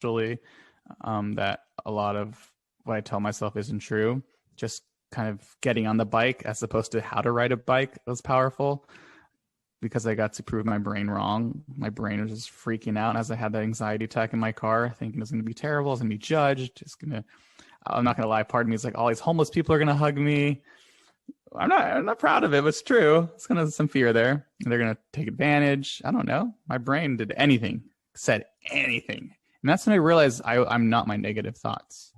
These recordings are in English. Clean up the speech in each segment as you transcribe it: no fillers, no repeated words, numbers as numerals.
that a lot of what I tell myself isn't true. Just kind of getting on the bike as opposed to how to ride a bike was powerful, because I got to prove my brain wrong. My brain was just freaking out as I had that anxiety attack in my car, thinking it was going to be terrible. I was going to be judged. I'm not going to lie. Part of me is like, all these homeless people are going to hug me. I'm not proud of it, but it's true. It's kind of some fear there. They're going to take advantage. I don't know. My brain did anything, said anything. And that's when I realized I'm not my negative thoughts.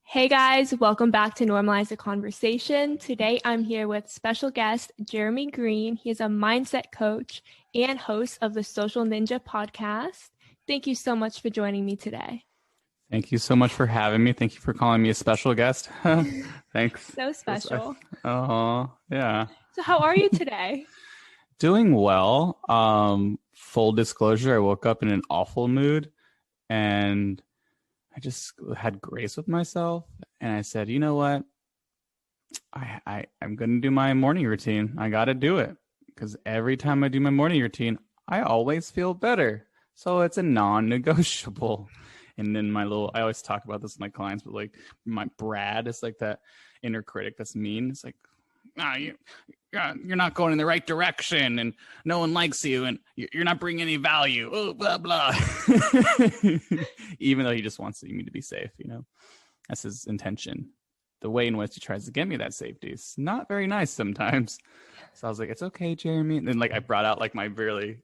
Hey guys, welcome back to Normalize The Conversation. Today I'm here with special guest Jeremy Greene. He is a mindset coach and host of the Social Ninja podcast. Thank you so much for joining me today. Thank you so much for having me. Thank you for calling me a special guest. Thanks. So special. Oh, yeah. So how are you today? Doing well. Full disclosure, I woke up in an awful mood and I just had grace with myself. And I said, you know what? I'm going to do my morning routine. I got to do it because every time I do my morning routine, I always feel better. So it's a non-negotiable. And then I always talk about this with my clients, but like my Brad is like that inner critic that's mean. It's like, you're not going in the right direction and no one likes you and you're not bringing any value. Oh, blah, blah. Even though he just wants me to be safe, that's his intention. The way in which he tries to get me that safety is not very nice sometimes. So I was like, it's okay, Jeremy. And then like I brought out like my really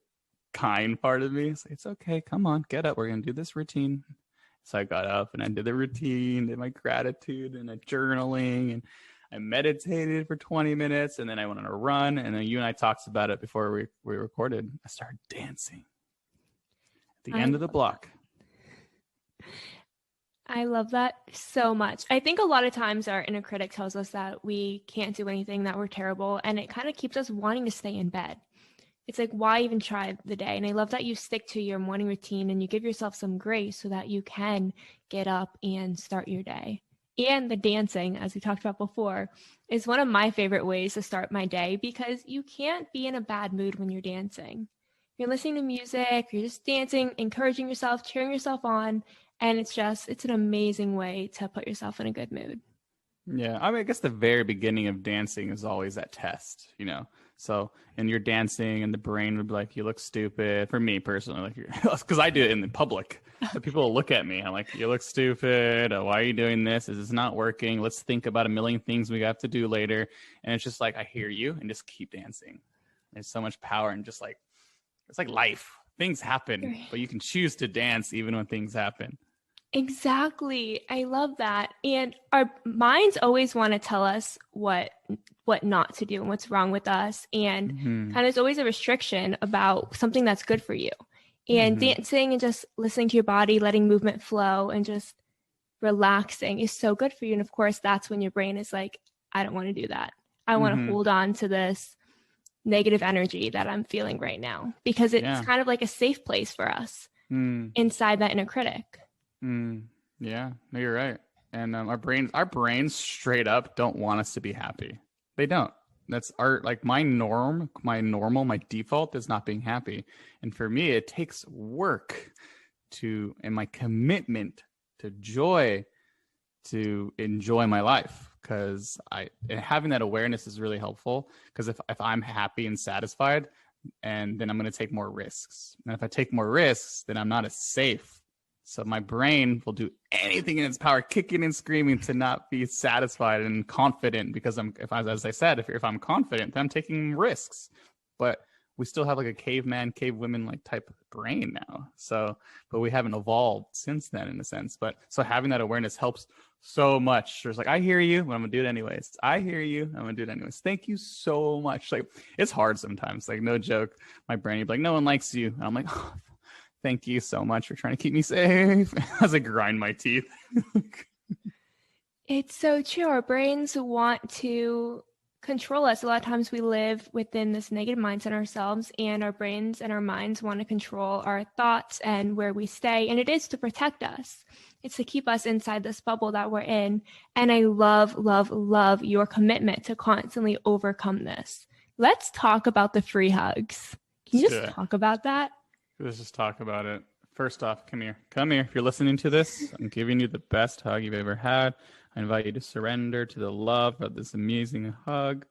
kind part of me. It's like, it's okay. Come on, get up. We're going to do this routine. So I got up and I did the routine, did my gratitude and a journaling, and I meditated for 20 minutes, and then I went on a run. And then you and I talked about it before we recorded. I started dancing at the end of the block. I love that so much. I think a lot of times our inner critic tells us that we can't do anything, that we're terrible, and it kind of keeps us wanting to stay in bed. It's like, why even try the day? And I love that you stick to your morning routine and you give yourself some grace so that you can get up and start your day. And the dancing, as we talked about before, is one of my favorite ways to start my day, because you can't be in a bad mood when you're dancing. You're listening to music, you're just dancing, encouraging yourself, cheering yourself on. And it's an amazing way to put yourself in a good mood. Yeah, I guess the very beginning of dancing is always that test, So, and you're dancing and the brain would be like, you look stupid. For me personally, because I do it in the public. So people will look at me. I'm like, you look stupid. Why are you doing this? Is this not working? Let's think about a million things we have to do later. And it's just like, I hear you, and just keep dancing. There's so much power in just like, it's like life. Things happen, but you can choose to dance even when things happen. Exactly. I love that. And our minds always want to tell us what not to do and what's wrong with us. And kind of there's always a restriction about something that's good for you. And dancing and just listening to your body, letting movement flow and just relaxing is so good for you. And of course, that's when your brain is like, I don't want to do that. I want to hold on to this negative energy that I'm feeling right now, because it's kind of like a safe place for us inside that inner critic. Yeah, no, you're right. And our brains straight up don't want us to be happy. They don't. That's my normal, my default is not being happy. And for me, it takes work and my commitment to joy to enjoy my life. Because having that awareness is really helpful. Because if I'm happy and satisfied, and then I'm going to take more risks. And if I take more risks, then I'm not as safe. So my brain will do anything in its power, kicking and screaming, to not be satisfied and confident. Because as I said, if I'm confident, then I'm taking risks. But we still have like a caveman, cavewoman like type of brain now. So, but we haven't evolved since then in a sense. But so having that awareness helps so much. There's like, I hear you, but I'm gonna do it anyways. I hear you, I'm gonna do it anyways. Thank you so much. Like, it's hard sometimes. Like, no joke. My brain would be like, no one likes you. And I'm like, oh, thank you so much for trying to keep me safe. As I grind my teeth. It's so true. Our brains want to control us. A lot of times we live within this negative mindset ourselves, and our brains and our minds want to control our thoughts and where we stay. And it is to protect us. It's to keep us inside this bubble that we're in. And I love, love, love your commitment to constantly overcome this. Let's talk about the free hugs. Can you Let's do just it. talk about that? Let's just talk about it. First off, come here. Come here. If you're listening to this, I'm giving you the best hug you've ever had. I invite you to surrender to the love of this amazing hug.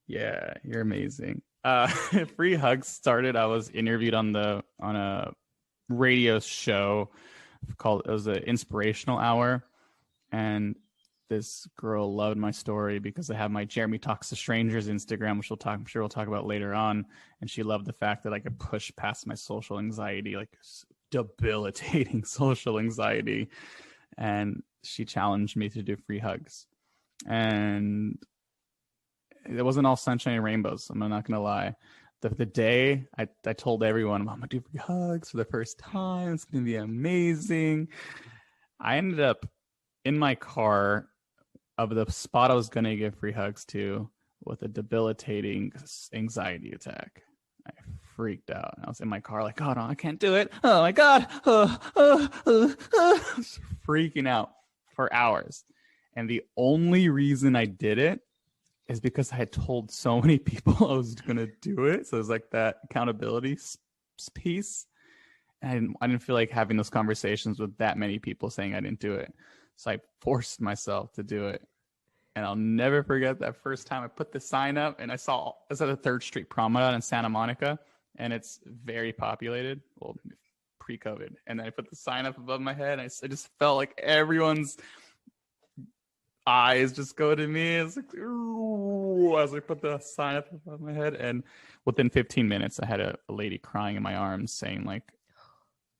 Yeah, you're amazing. Free hugs started. I was interviewed on a radio show called, it was an inspirational hour, and this girl loved my story because I have my Jeremy Talks to Strangers Instagram, which I'm sure we'll talk about later on. And she loved the fact that I could push past my social anxiety, like debilitating social anxiety. And she challenged me to do free hugs. And it wasn't all sunshine and rainbows. I'm not going to lie. The day I told everyone, I'm going to do free hugs for the first time. It's going to be amazing. I ended up in my car of the spot I was going to give free hugs to with a debilitating anxiety attack. I freaked out. I was in my car like, oh, no, I can't do it. Oh, my God. I was freaking out for hours. And the only reason I did it is because I had told so many people I was going to do it. So it was like that accountability piece. And I didn't feel like having those conversations with that many people saying I didn't do it. So I forced myself to do it. And I'll never forget that first time I put the sign up and I saw, it was at the 3rd Street Promenade in Santa Monica. And it's very populated, well, pre-COVID. And then I put the sign up above my head. And I just felt like everyone's eyes just go to me. It's like, ooh, as I put the sign up above my head. And within 15 minutes, I had a lady crying in my arms saying like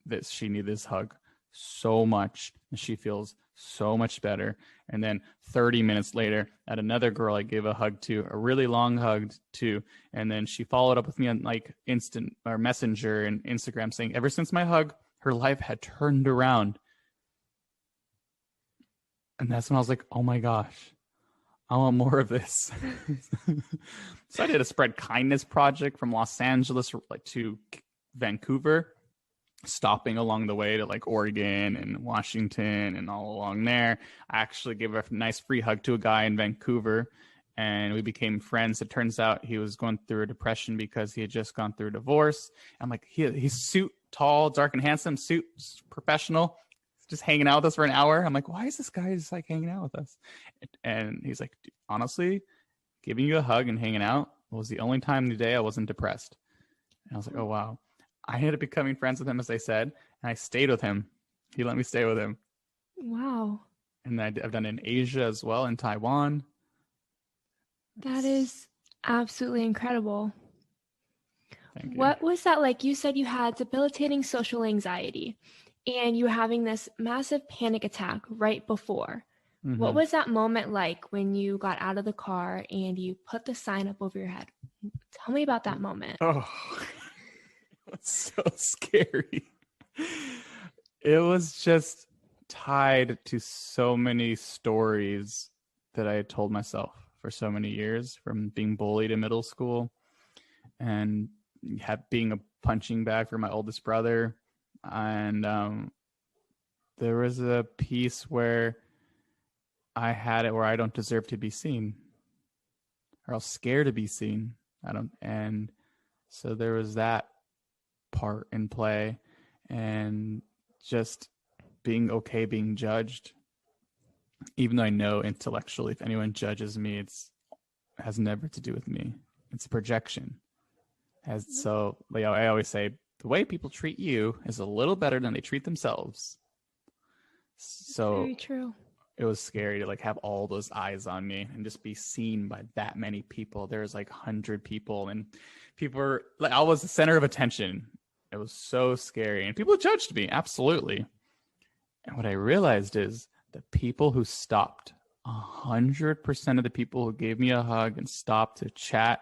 this, she needed this hug so much. And she feels so much better. And then 30 minutes later, I had another girl I gave a hug to, a really long hug to. And then she followed up with me on like instant or Messenger and Instagram saying, ever since my hug, her life had turned around. And that's when I was like, oh my gosh, I want more of this. So I did a spread kindness project from Los Angeles like to Vancouver, stopping along the way to like Oregon and Washington and all along there. I actually gave a nice free hug to a guy in Vancouver and we became friends. It turns out he was going through a depression because he had just gone through a divorce. I'm like, he's tall, dark and handsome, professional, just hanging out with us for an hour. I'm like, why is this guy just like hanging out with us? And he's like, honestly, giving you a hug and hanging out was the only time in the day I wasn't depressed. And I was like, oh, wow. I ended up becoming friends with him, as I said, and I stayed with him. He let me stay with him. Wow. And I've done it in Asia as well, in Taiwan. That is absolutely incredible. Thank you. What was that like? You said you had debilitating social anxiety and you were having this massive panic attack right before. Mm-hmm. What was that moment like when you got out of the car and you put the sign up over your head? Tell me about that moment. Oh, it's so scary. It was just tied to so many stories that I had told myself for so many years, from being bullied in middle school and being a punching bag for my oldest brother. And there was a piece where I had it where I don't deserve to be seen, or I was scared to be seen. And so there was that part in play, and just being okay being judged, even though I know intellectually if anyone judges me, it has never to do with me. It's a projection. So like, I always say the way people treat you is a little better than they treat themselves. So very true. It was scary to like have all those eyes on me and just be seen by that many people. There was like 100 people, and people were like, I was the center of attention. It was so scary, and people judged me, absolutely. And what I realized is the people who stopped, 100% of the people who gave me a hug and stopped to chat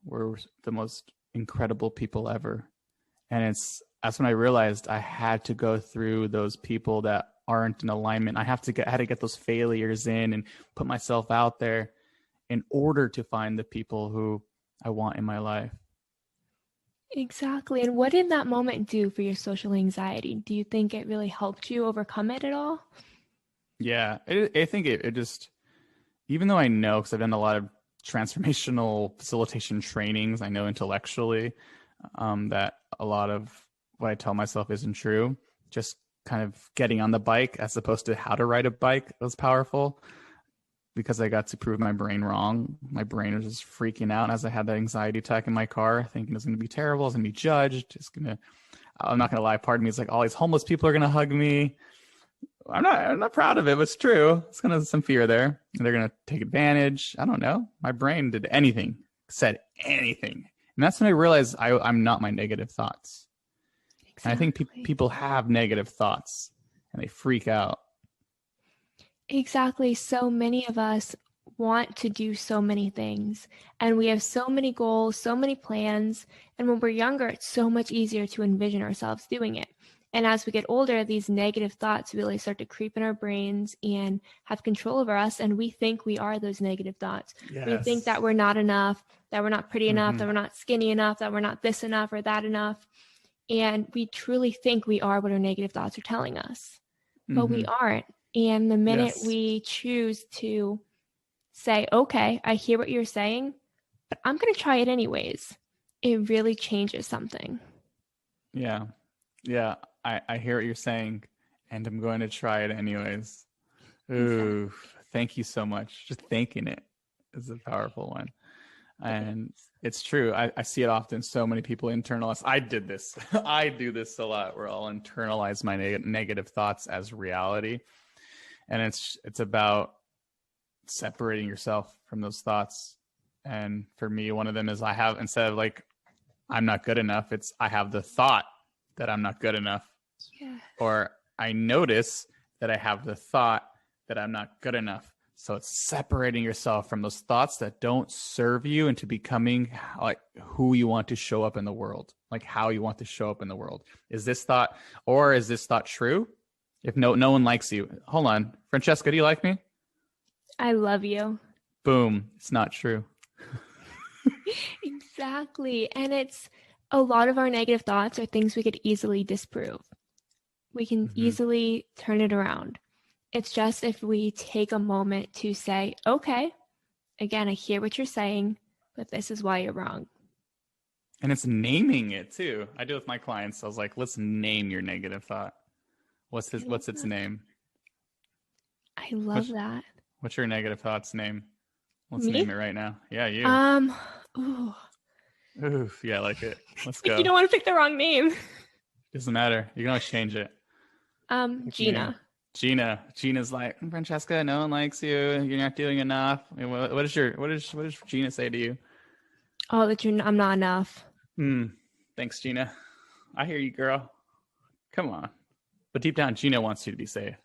were the most incredible people ever. And that's when I realized I had to go through those people that aren't in alignment. I had to get those failures in and put myself out there in order to find the people who I want in my life. Exactly. And what did that moment do for your social anxiety? Do you think it really helped you overcome it at all? Yeah, I think it just, even though I know, because I've done a lot of transformational facilitation trainings. I know intellectually that a lot of what I tell myself isn't true. Just kind of getting on the bike as opposed to how to ride a bike was powerful, because I got to prove my brain wrong. My brain was just freaking out as I had that anxiety attack in my car, thinking it's going to be terrible. It's going to be judged. I'm not going to lie. Part of me is like, all these homeless people are going to hug me. I'm not proud of it, but it's true. It's kind of some fear there. They're going to take advantage. I don't know. My brain did anything, said anything. And that's when I realized I'm not my negative thoughts. Exactly. And I think people have negative thoughts and they freak out. Exactly. So many of us want to do so many things, and we have so many goals, so many plans. And when we're younger, it's so much easier to envision ourselves doing it. And as we get older, these negative thoughts really start to creep in our brains and have control over us. And we think we are those negative thoughts. Yes. We think that we're not enough, that we're not pretty enough, that we're not skinny enough, that we're not this enough or that enough. And we truly think we are what our negative thoughts are telling us, but we aren't. And the minute we choose to say, okay, I hear what you're saying, but I'm going to try it anyways, it really changes something. Yeah. Yeah. I hear what you're saying, and I'm going to try it anyways. Ooh, exactly. Thank you so much. Just thinking it is a powerful one. And it's true. I see it often. So many people internalize. I did this. I do this a lot, where I'll internalize my negative thoughts as reality. And it's about separating yourself from those thoughts. And for me, one of them is instead of like, I'm not good enough, it's I have the thought that I'm not good enough. Yeah. Or I notice that I have the thought that I'm not good enough. So it's separating yourself from those thoughts that don't serve you into becoming like who you want to show up in the world, like how you want to show up in the world. Is this thought true? If no one likes you, hold on. Francesca, do you like me? I love you. Boom. It's not true. Exactly. And it's a lot of our negative thoughts are things we could easily disprove. We can easily turn it around. It's just if we take a moment to say, okay, again, I hear what you're saying, but this is why you're wrong. And it's naming it too. I do it with my clients. I was like, let's name your negative thought. What's its name? I love that. What's your negative thought's name? Let's name it right now. Yeah, you. Ooh, yeah, I like it. Let's go. You don't want to pick the wrong name. Doesn't matter. You can always change it. Gina. Gina's like, Francesca, no one likes you. You're not doing enough. I mean, what does Gina say to you? Oh, that I'm not enough. Thanks, Gina. I hear you, girl. Come on. But deep down, Gina wants you to be safe.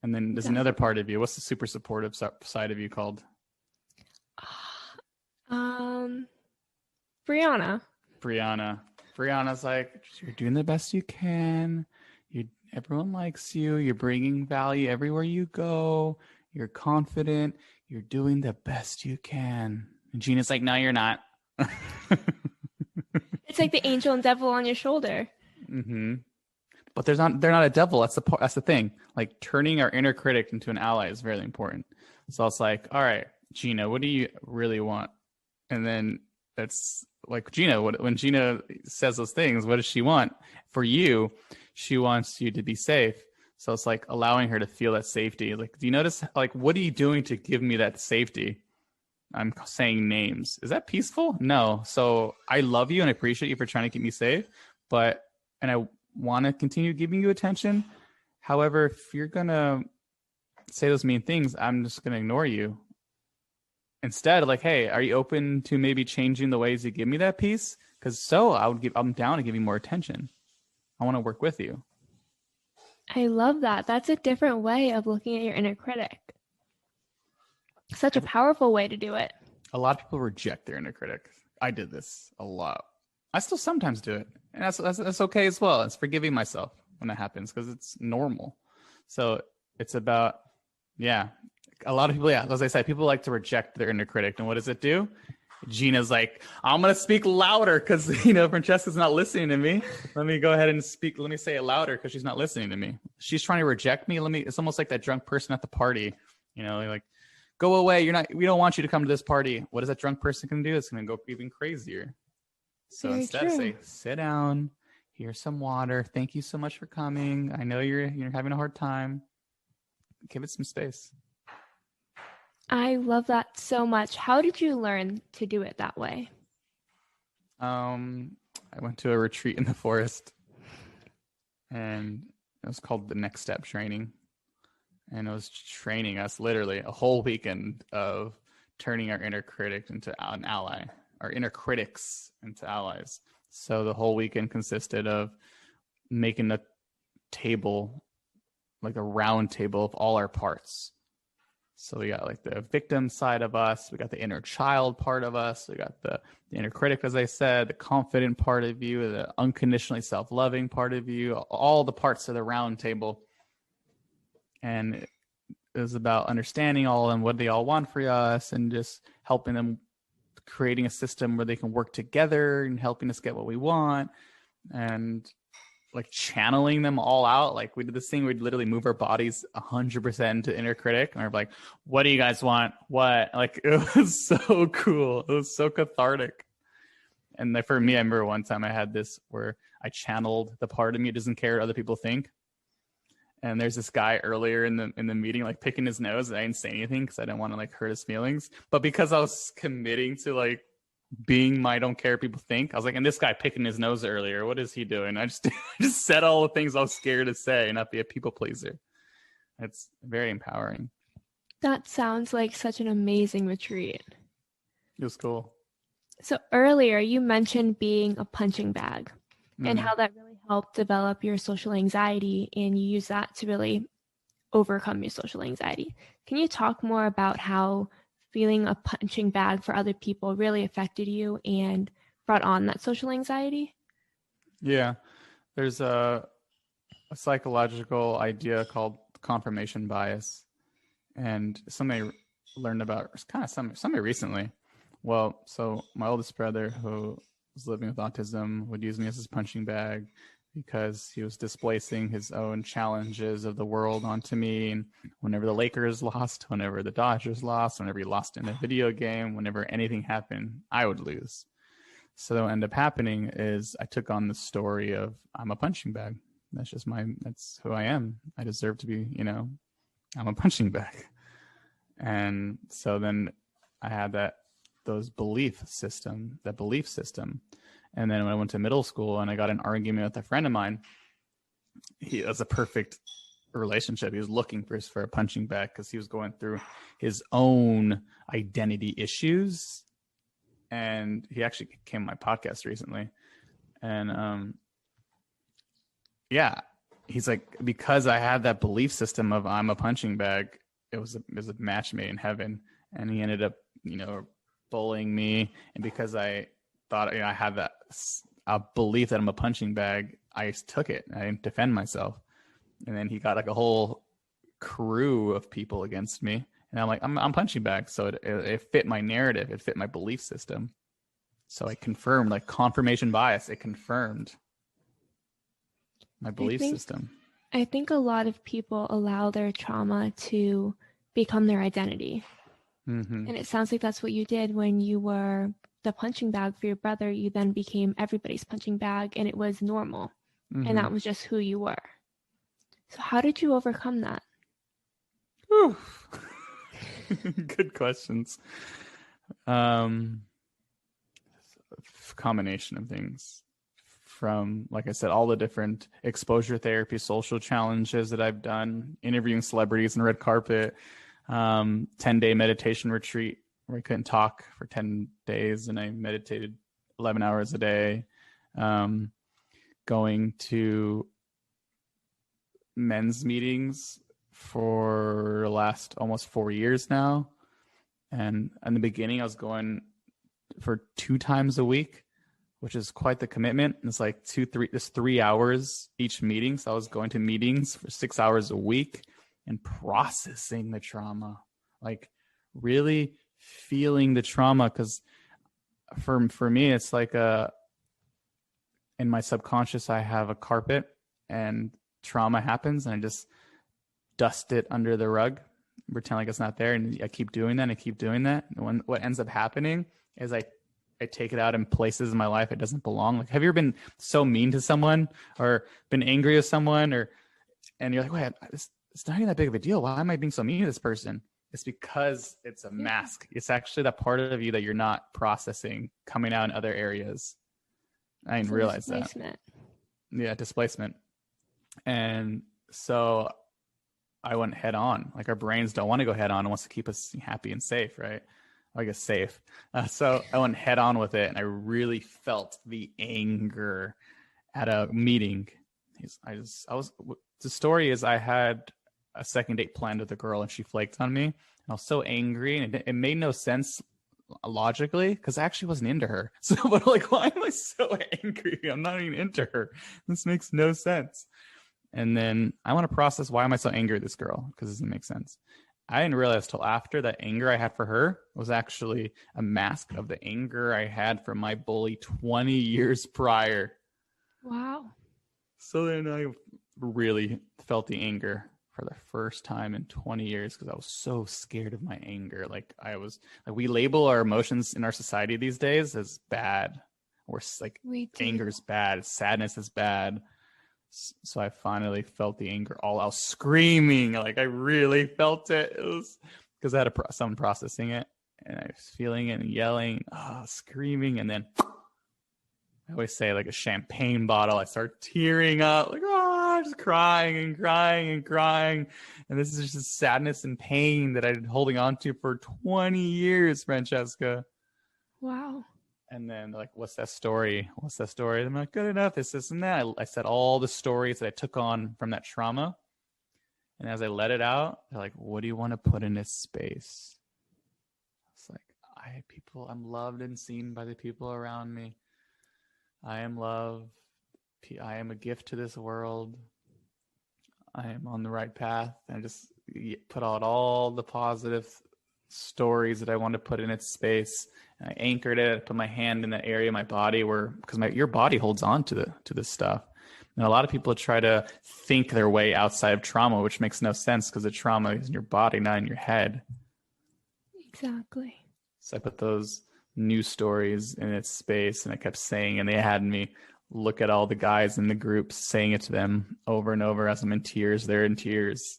And then there's another part of you. What's the super supportive side of you called? Brianna. Brianna's like, you're doing the best you can. Everyone likes you. You're bringing value everywhere you go. You're confident. You're doing the best you can. And Gina's like, no, you're not. It's like the angel and devil on your shoulder. But they're not a devil. That's the thing. Like turning our inner critic into an ally is very important. So it's like, all right, Gina, what do you really want? And then it's like, Gina, when Gina says those things, what does she want? For you, she wants you to be safe. So it's like allowing her to feel that safety. Like, do you notice, like, what are you doing to give me that safety? I'm saying names. Is that peaceful? No. So I love you and I appreciate you for trying to keep me safe, and I want to continue giving you attention. However, if you're going to say those mean things, I'm just going to ignore you. Instead, like, hey, are you open to maybe changing the ways you give me that peace? Because I'm down to give you more attention. I want to work with you. I love that. That's a different way of looking at your inner critic. Such a powerful way to do it. A lot of people reject their inner critic. I did this a lot. I still sometimes do it. And that's okay as well. It's forgiving myself when it happens because it's normal. So it's about, a lot of people, as I said, people like to reject their inner critic. And what does it do? Gina's like, I'm going to speak louder because, Francesca's not listening to me. Let me go ahead and speak. Let me say it louder because she's not listening to me. She's trying to reject me. It's almost like that drunk person at the party, like, go away. We don't want you to come to this party. What is that drunk person going to do? It's going to go even crazier. So Very instead true. say, sit down, here's some water. Thank you so much for coming. I know you're having a hard time. Give it some space. I love that so much. How did you learn to do it that way? I went to a retreat in the forest, and it was called the Next Step Training. And it was training us literally a whole weekend of turning our inner critic into an ally, our inner critics into allies. So the whole weekend consisted of making a table, like a round table of all our parts. So we got like the victim side of us, we got the inner child part of us, we got the inner critic, as I said, the confident part of you, the unconditionally self-loving part of you, all the parts of the round table. And it was about understanding all of them, what they all want for us, and just helping them, creating a system where they can work together and helping us get what we want, and like channeling them all out. Like we did this thing, we'd literally move our bodies 100% to inner critic, and we're like, what do you guys want? What? Like, it was so cool. It was so cathartic. And like, for me, I remember one time I had this where I channeled the part of me that doesn't care what other people think. And there's this guy earlier in the meeting, like picking his nose, and I didn't say anything because I didn't want to like hurt his feelings. But because I was committing to like being my don't care what people think, I was like, and this guy picking his nose earlier, what is he doing? I just said all the things I was scared to say and not be a people pleaser. It's very empowering. That sounds like such an amazing retreat. It was cool. So earlier you mentioned being a punching bag and how that really helped develop your social anxiety, and you use that to really overcome your social anxiety. Can you talk more about how feeling a punching bag for other people really affected you and brought on that social anxiety? Yeah, there's a psychological idea called confirmation bias, and something I learned about kind of something recently. Well, so my oldest brother, who was living with autism, would use me as his punching bag because he was displacing his own challenges of the world onto me. And whenever the Lakers lost, whenever the Dodgers lost, whenever he lost in a video game, whenever anything happened, I would lose. So what ended up happening is I took on the story of I'm a punching bag. That's who I am. I deserve to be, I'm a punching bag. And so then I had that belief system. And then when I went to middle school and I got an argument with a friend of mine, it was a perfect relationship. He was looking for a punching bag because he was going through his own identity issues. And he actually came on my podcast recently. And he's like, because I had that belief system of I'm a punching bag, it was a match made in heaven. And he ended up, bullying me. And because I thought I had that a belief that I'm a punching bag, I took it. I didn't defend myself. And then he got like a whole crew of people against me. And I'm like, I'm punching bag. So it fit my narrative. It fit my belief system. So I confirmed, like confirmation bias. It confirmed my belief system. I think a lot of people allow their trauma to become their identity. Mm-hmm. And it sounds like that's what you did when you were the punching bag for your brother. You then became everybody's punching bag, and it was normal. Mm-hmm. And that was just who you were. So how did you overcome that? Good questions. Combination of things. From, like I said, all the different exposure therapy, social challenges that I've done, interviewing celebrities in red carpet, 10-day meditation retreat where I couldn't talk for 10 days and I meditated 11 hours a day, going to men's meetings for the last almost 4 years now. And in the beginning, I was going for 2 times a week, which is quite the commitment. It's like 3 hours each meeting. So I was going to meetings for 6 hours a week and processing the trauma, like really feeling the trauma. Because for me, it's like in my subconscious, I have a carpet and trauma happens and I just dust it under the rug pretend like it's not there. And I keep doing that. And I keep doing that. And what ends up happening is I take it out in places in my life it doesn't belong. Like, have you ever been so mean to someone or been angry with someone and you're like, wait, it's not even that big of a deal. Why am I being so mean to this person? It's because it's a mask. It's actually that part of you that you're not processing coming out in other areas. I didn't realize that. Yeah, displacement. And so I went head on. Like, our brains don't want to go head on. It wants to keep us happy and safe, right? I guess safe. So I went head on with it, and I really felt the anger at a meeting. The story is I had a second date planned with a girl, and she flaked on me. And I was so angry, and it made no sense logically because I actually wasn't into her. So, but like, why am I so angry? I'm not even into her. This makes no sense. And then I want to process, why am I so angry at this girl? Because it doesn't make sense. I didn't realize till after that anger I had for her was actually a mask of the anger I had for my bully 20 years prior. Wow. So then I really felt the anger for the first time in 20 years because I was so scared of my anger. Like, we label our emotions in our society these days as bad. Or like, anger is bad, sadness is bad. So I finally felt the anger all out, screaming. Like, I really felt it. It was because I had someone processing it, and I was feeling it and yelling, screaming. And then I always say, like a champagne bottle, I start tearing up, like, just crying and crying and crying. And this is just sadness and pain that I've been holding on to for 20 years, Francesca. Wow. And then like, what's that story? I'm like, good enough. This and that. I said all the stories that I took on from that trauma. And as I let it out, they're like, what do you want to put in this space? It's like, I'm loved and seen by the people around me. I am loved. I am a gift to this world. I am on the right path. And I just put out all the positive stories that I want to put in its space. And I anchored it. I put my hand in that area of my body because your body holds on to this stuff. And a lot of people try to think their way outside of trauma, which makes no sense because the trauma is in your body, not in your head. Exactly. So I put those new stories in its space, and I kept saying, and they had me look at all the guys in the group, saying it to them over and over as I'm in tears. They're in tears.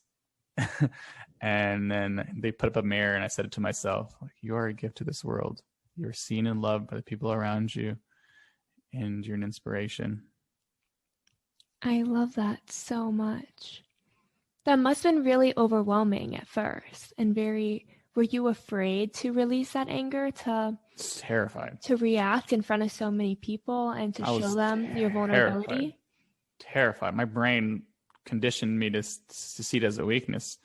And then they put up a mirror, and I said it to myself, like, you are a gift to this world. You're seen and loved by the people around you, and you're an inspiration. I love that so much. That must have been really overwhelming at first, and were you afraid to release that anger, terrified to react in front of so many people and to show them your vulnerability? Terrified. My brain conditioned me to see it as a weakness.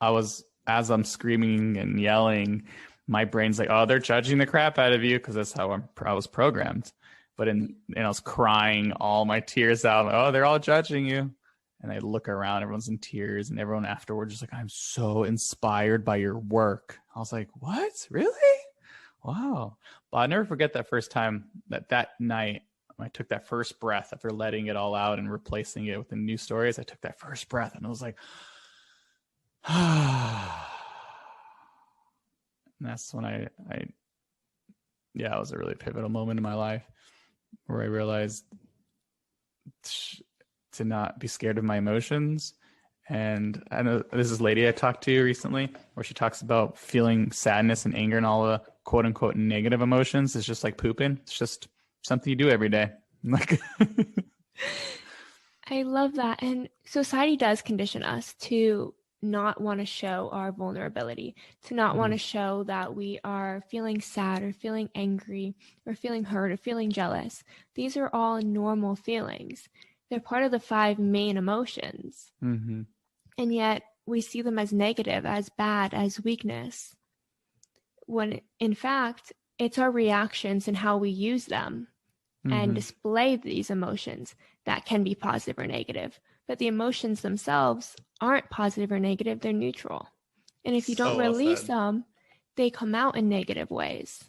As I'm screaming and yelling, my brain's like, oh, they're judging the crap out of you, because that's how I was programmed. But and I was crying all my tears out. Like, oh, they're all judging you. And I look around, everyone's in tears, and everyone afterwards is like, I'm so inspired by your work. I was like, what? Really? Wow. But I'll never forget that first time, that night, when I took that first breath after letting it all out and replacing it with the new stories. I took that first breath, and I was like, and that's when it was a really pivotal moment in my life where I realized to not be scared of my emotions. And I know this is a lady I talked to recently where she talks about feeling sadness and anger and all the quote unquote negative emotions is just like pooping. It's just something you do every day. Like, I love that. And society does condition us to not want to show our vulnerability, to not want to show that we are feeling sad or feeling angry or feeling hurt or feeling jealous. These are all normal feelings. They're part of the 5 main emotions. Mm-hmm. And yet we see them as negative, as bad, as weakness, when in fact, it's our reactions and how we use them and display these emotions that can be positive or negative. But the emotions themselves aren't positive or negative, they're neutral. And if you don't release them, they come out in negative ways.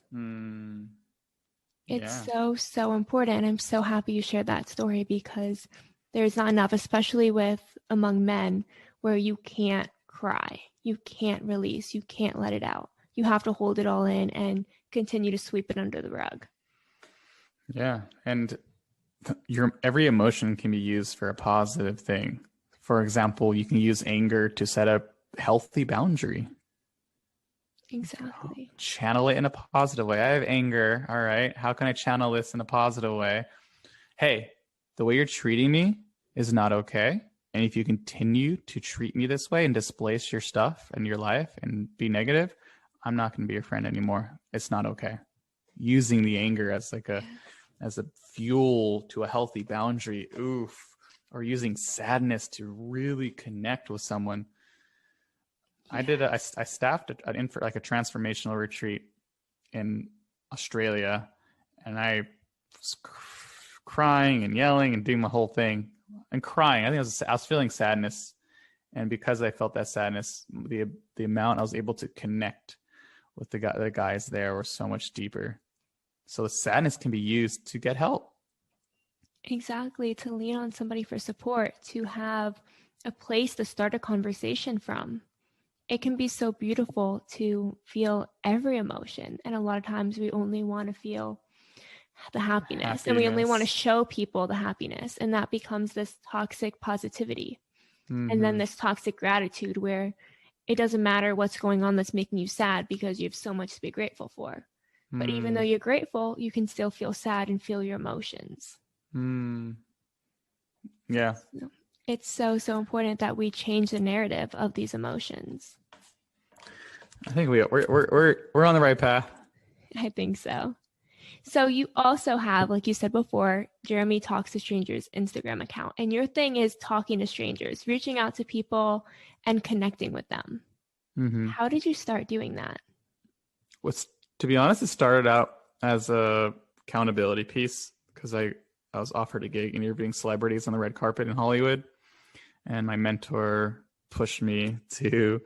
It's so important. And I'm so happy you shared that story, because there's not enough, especially among men, where you can't cry. you can't release, you can't let it out. You have to hold it all in and continue to sweep it under the rug. Yeah. And every emotion can be used for a positive thing. For example, you can use anger to set a healthy boundary. Exactly. Channel it in a positive way. I have anger. All right. How can I channel this in a positive way? Hey, the way you're treating me is not okay. And if you continue to treat me this way and displace your stuff and your life and be negative, I'm not going to be your friend anymore. It's not okay. Using the anger as like as a fuel to a healthy boundary. Oof. Or using sadness to really connect with someone. I staffed a transformational retreat in Australia, and I was crying and yelling and doing my whole thing and crying. I was feeling sadness, and because I felt that sadness, the amount I was able to connect with the guys there were so much deeper. So the sadness can be used to get help. Exactly, to lean on somebody for support, to have a place to start a conversation from. It can be so beautiful to feel every emotion. And a lot of times we only want to feel the happiness. And we only want to show people the happiness. And that becomes this toxic positivity. And then this toxic gratitude where it doesn't matter what's going on that's making you sad because you have so much to be grateful for. But even though you're grateful, you can still feel sad and feel your emotions. Yeah. So it's so important that we change the narrative of these emotions. I think we're on the right path. I think so. So you also have, like you said before, Jeremy Talks to Strangers Instagram account. And your thing is talking to strangers, reaching out to people and connecting with them. How did you start doing that? To be honest, it started out as a accountability piece because I was offered a gig interviewing celebrities on the red carpet in Hollywood. And my mentor pushed me to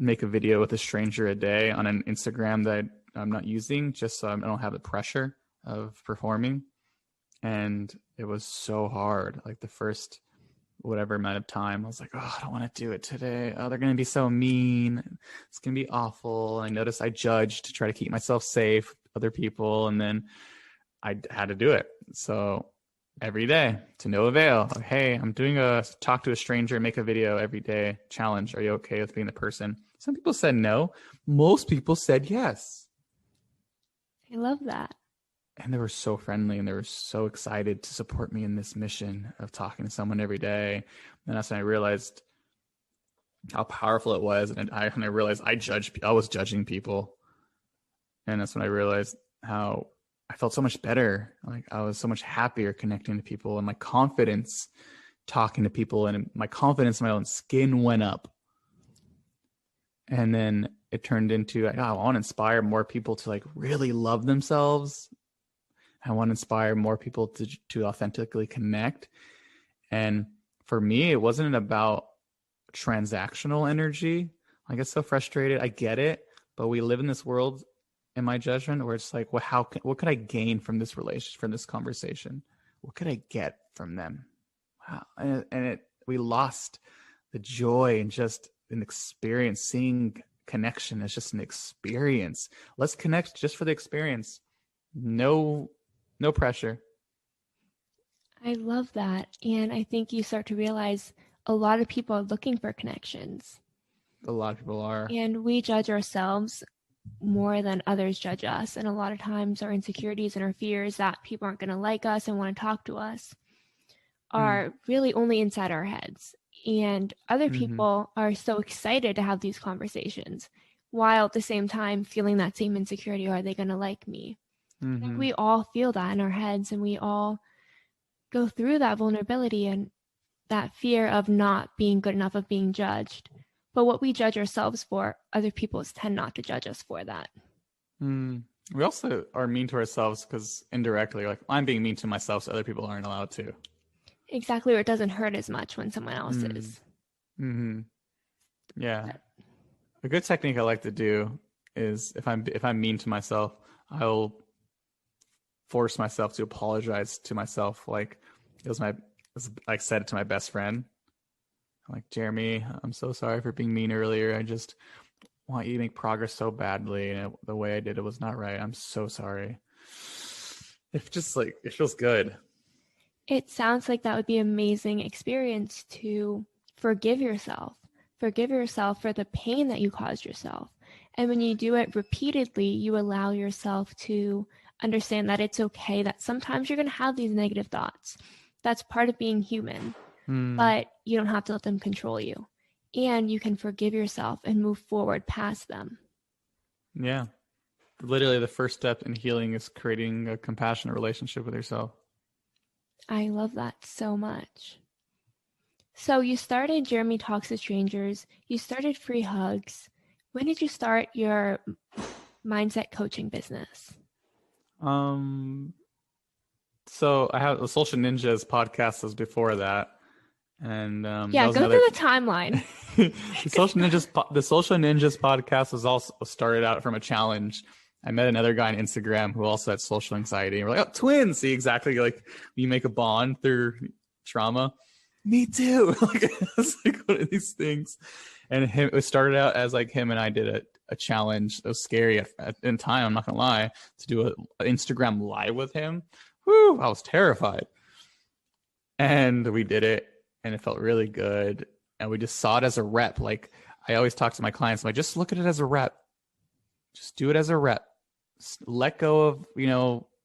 make a video with a stranger a day on an Instagram that I'm not using just so I don't have the pressure of performing. And it was so hard. Like the first whatever amount of time, I was like, oh, I don't want to do it today. Oh, they're going to be so mean. It's going to be awful. And I noticed I judged to try to keep myself safe with other people. And then I had to do it. So every day to no avail. Like, hey, I'm doing a talk to a stranger, make a video every day challenge. Are you okay with being the person? Some people said no. Most people said yes. I love that. And they were so friendly and they were so excited to support me in this mission of talking to someone every day. And that's when I realized how powerful it was. And I realized I was judging people. And that's when I realized how I felt so much better. Like I was so much happier connecting to people, and my confidence talking to people and my confidence in my own skin went up. And then it turned into, I want to inspire more people to like really love themselves. I want to inspire more people to authentically connect. And for me, it wasn't about transactional energy. I get so frustrated. I get it, but we live in this world, in my judgment, where it's like, well, what could I gain from this relationship, from this conversation? What could I get from them? Wow. And we lost the joy and just an experience. Seeing connection as just an experience. Let's connect just for the experience. No pressure. I love that. And I think you start to realize a lot of people are looking for connections. A lot of people are. And we judge ourselves more than others judge us. And a lot of times our insecurities and our fears that people aren't going to like us and want to talk to us are really only inside our heads. And other people are so excited to have these conversations while at the same time feeling that same insecurity. Are they going to like me? I think we all feel that in our heads, and we all go through that vulnerability and that fear of not being good enough, of being judged. But what we judge ourselves for, other people tend not to judge us for that. We also are mean to ourselves because indirectly, like I'm being mean to myself, so other people aren't allowed to. Exactly, or it doesn't hurt as much when someone else is. Yeah. A good technique I like to do is if I'm mean to myself, I'll force myself to apologize to myself. Like I said it to my best friend. like, Jeremy, I'm so sorry for being mean earlier. I just want you to make progress so badly. And the way I did it was not right. I'm so sorry. It's just like, it feels good. It sounds like that would be an amazing experience to forgive yourself for the pain that you caused yourself. And when you do it repeatedly, you allow yourself to understand that it's okay, that sometimes you're going to have these negative thoughts. That's part of being human, but you don't have to let them control you. And you can forgive yourself and move forward past them. Yeah. Literally the first step in healing is creating a compassionate relationship with yourself. I love that so much. So you started Jeremy Talks to Strangers. You started Free Hugs. When did you start your mindset coaching business? So I have the Social Ninjas podcast was before that. And yeah, that was go through the timeline. the Social Ninjas podcast was also started out from a challenge. I met another guy on Instagram who also had social anxiety, and we're like, oh, twins. See, exactly, like you make a bond through trauma. Me too. Like, it's like one of these things. And it started out as like him and I did a challenge. It was scary in time, I'm not gonna lie, to do an Instagram live with him. Woo, I was terrified. And we did it, and it felt really good. And we just saw it as a rep. Like, I always talk to my clients, I'm like, just look at it as a rep. Just do it as a rep. Let go of,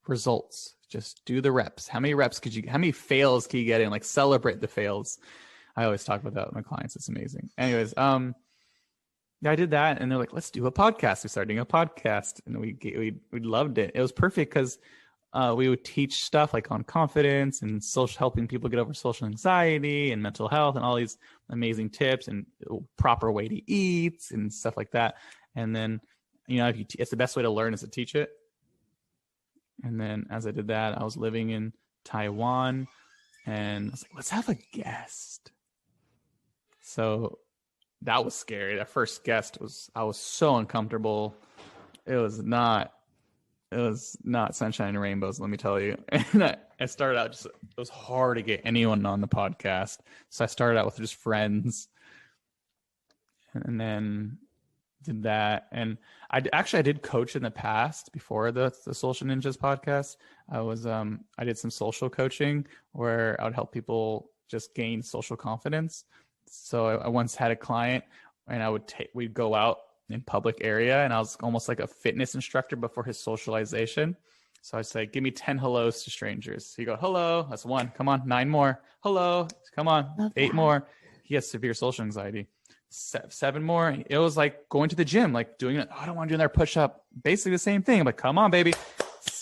results. Just do the reps. How many fails can you get in? Like, celebrate the fails. I always talk about that with my clients. It's amazing. Anyways, yeah, I did that, and they're like, let's do a podcast. We started doing a podcast, and we loved it. It was perfect because we would teach stuff like on confidence and helping people get over social anxiety and mental health and all these amazing tips and proper way to eat and stuff like that. And then, it's the best way to learn is to teach it. And then as I did that, I was living in Taiwan, and I was like, let's have a guest. So that was scary. That first guest I was so uncomfortable. It was not sunshine and rainbows, let me tell you. And I started out it was hard to get anyone on the podcast. So I started out with just friends, and then did that. And I did coach in the past before the Social Ninjas podcast. I did some social coaching where I would help people just gain social confidence. So I once had a client, and we'd go out in public area, and I was almost like a fitness instructor before his socialization. So I say, give me 10 hellos to strangers. So you go, hello, that's 1. Come on, 9 more. Hello, come on, 8 more. He has severe social anxiety. 7 more. It was like going to the gym, like doing it. Oh, I don't want to do another push-up. Basically the same thing. I'm like, come on, baby,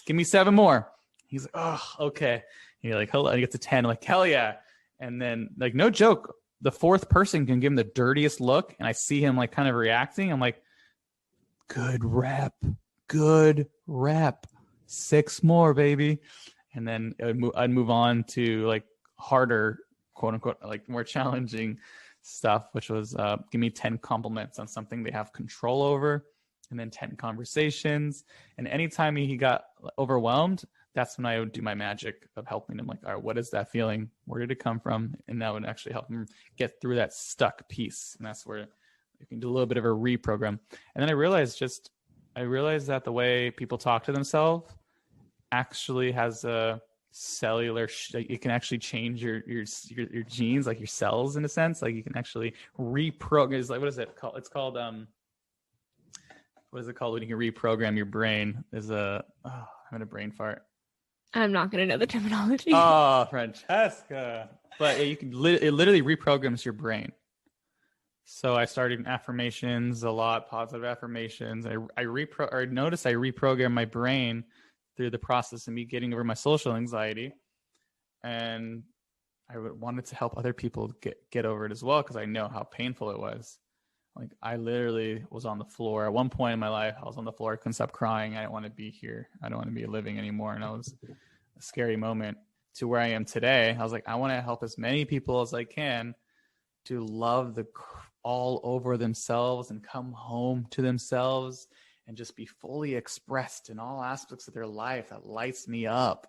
give me 7 more. He's like, oh, okay. And you're like, hello. And he gets to 10. I'm like, hell yeah. And then, like, no joke, the 4th person can give him the dirtiest look, and I see him like kind of reacting. I'm like, good rep. 6 more, baby. And then I'd move on to like harder, quote unquote, like more challenging stuff, which was give me 10 compliments on something they have control over, and then 10 conversations. And anytime he got overwhelmed, that's when I would do my magic of helping him, like, all right, what is that feeling? Where did it come from? And that would actually help him get through that stuck piece. And that's where you can do a little bit of a reprogram. And then I realized that the way people talk to themselves actually has a cellular you can actually change your genes, like your cells, in a sense. Like, you can actually reprogram. It's like, what is it called? It's called what is it called when you can reprogram your brain? I'm having a brain fart. I'm not going to know the terminology. Oh, Francesca. But it literally reprograms your brain. So I started affirmations a lot, positive affirmations. I noticed I reprogrammed my brain through the process of me getting over my social anxiety. And I wanted to help other people get over it as well, because I know how painful it was. Like, I literally was on the floor. At one point in my life, I was on the floor. I couldn't stop crying. I didn't want to be here. I don't want to be living anymore. And that was a scary moment. To where I am today, I was like, I want to help as many people as I can to love all over themselves and come home to themselves and just be fully expressed in all aspects of their life. That lights me up.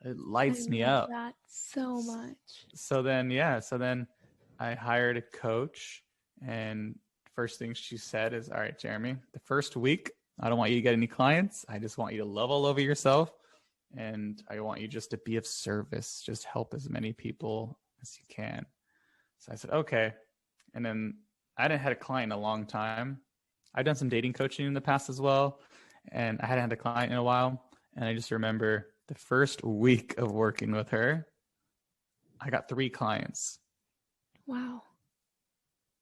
It lights me up. That so much. So then I hired a coach, and first thing she said is, all right, Jeremy, the first week, I don't want you to get any clients. I just want you to love all over yourself. And I want you just to be of service, just help as many people as you can. So I said, okay. And then I hadn't had a client in a long time. I've done some dating coaching in the past as well. And I hadn't had a client in a while. And I just remember the first week of working with her, I got 3 clients. Wow.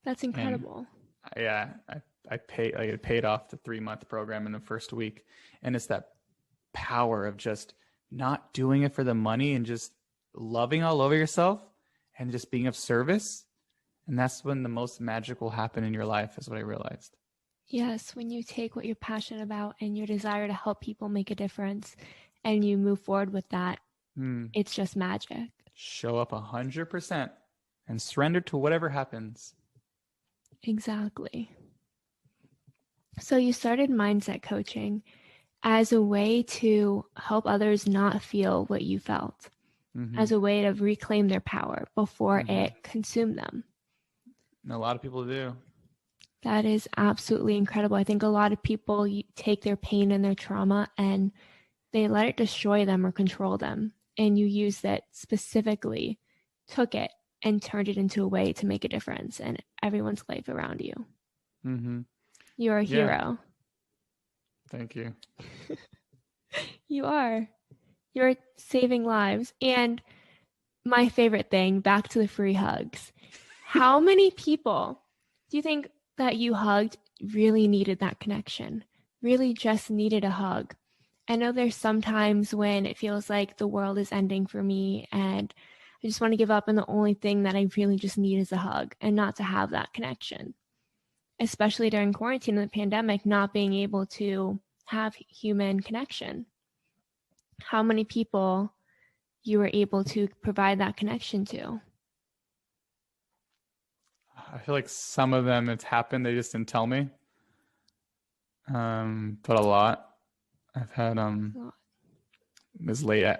That's incredible. And yeah, I paid off the 3-month program in the first week. And it's that power of just not doing it for the money and just loving all over yourself and just being of service. And that's when the most magic will happen in your life, is what I realized. Yes, when you take what you're passionate about and your desire to help people make a difference and you move forward with that, it's just magic. Show up 100% and surrender to whatever happens. Exactly. So you started mindset coaching as a way to help others not feel what you felt, as a way to reclaim their power before it consumed them. And a lot of people do. That is absolutely incredible. I think a lot of people take their pain and their trauma and they let it destroy them or control them. And you use that specifically, took it and turned it into a way to make a difference in everyone's life around you. You're a hero. Thank you. You are. You're saving lives. And my favorite thing, back to the free hugs. How many people do you think that you hugged really needed that connection, really just needed a hug? I know there's sometimes when it feels like the world is ending for me and I just want to give up, and the only thing that I really just need is a hug and not to have that connection. Especially during quarantine and the pandemic, not being able to have human connection. How many people you were able to provide that connection to? I feel like some of them, it's happened, they just didn't tell me. But a lot. I've had this late.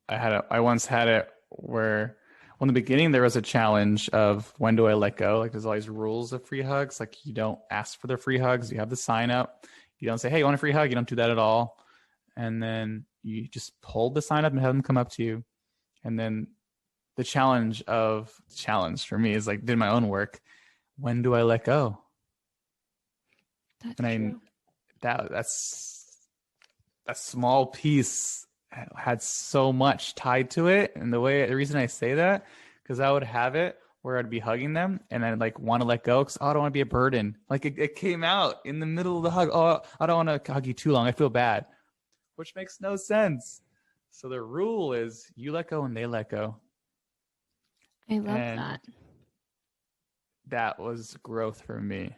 I once had it where, well, in the beginning there was a challenge of when do I let go? Like there's all these rules of free hugs. Like you don't ask for the free hugs. You have the sign up. You don't say, hey, you want a free hug? You don't do that at all. And then you just hold the sign up and have them come up to you. And then the challenge for me is like, did my own work. When do I let go? That's true. That's a small piece had so much tied to it. And the reason I say that, because I would have it where I'd be hugging them and I'd like want to let go because I don't want to be a burden. Like it came out in the middle of the hug. Oh, I don't want to hug you too long. I feel bad, which makes no sense. So the rule is you let go and they let go. I love that. That was growth for me.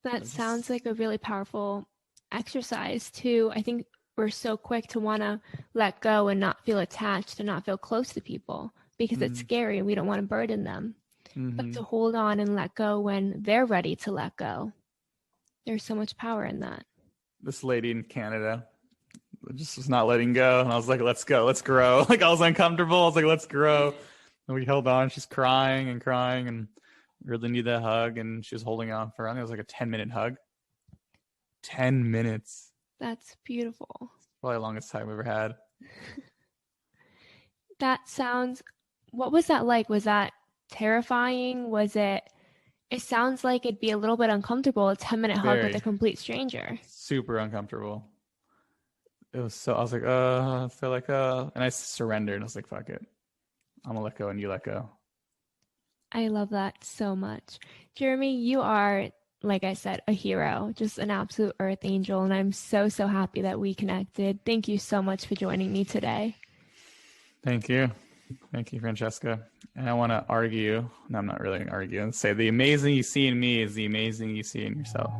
That sounds like a really powerful exercise too. I think we're so quick to want to let go and not feel attached and not feel close to people because it's scary and we don't want to burden them. But to hold on and let go when they're ready to let go, there's so much power in that. This lady in Canada just was not letting go. And I was like, let's go, let's grow. Like I was uncomfortable. I was like, let's grow. And we held on. She's crying and really need that hug. And she was holding on for, I think it was like a 10-minute hug. 10 minutes. That's beautiful. Probably the longest time I've ever had. What was that like? Was that terrifying? It sounds like it'd be a little bit uncomfortable, a 10-minute hug with a complete stranger. Super uncomfortable. It was I was like, I feel like, and I surrendered. I was like, fuck it. I'm gonna let go and you let go. I love that so much. Jeremy, you are, like I said, a hero, just an absolute earth angel. And I'm so, so happy that we connected. Thank you so much for joining me today. Thank you. Thank you, Francesca. And I want to argue. No, I'm not really going to argue. And say the amazing you see in me is the amazing you see in yourself.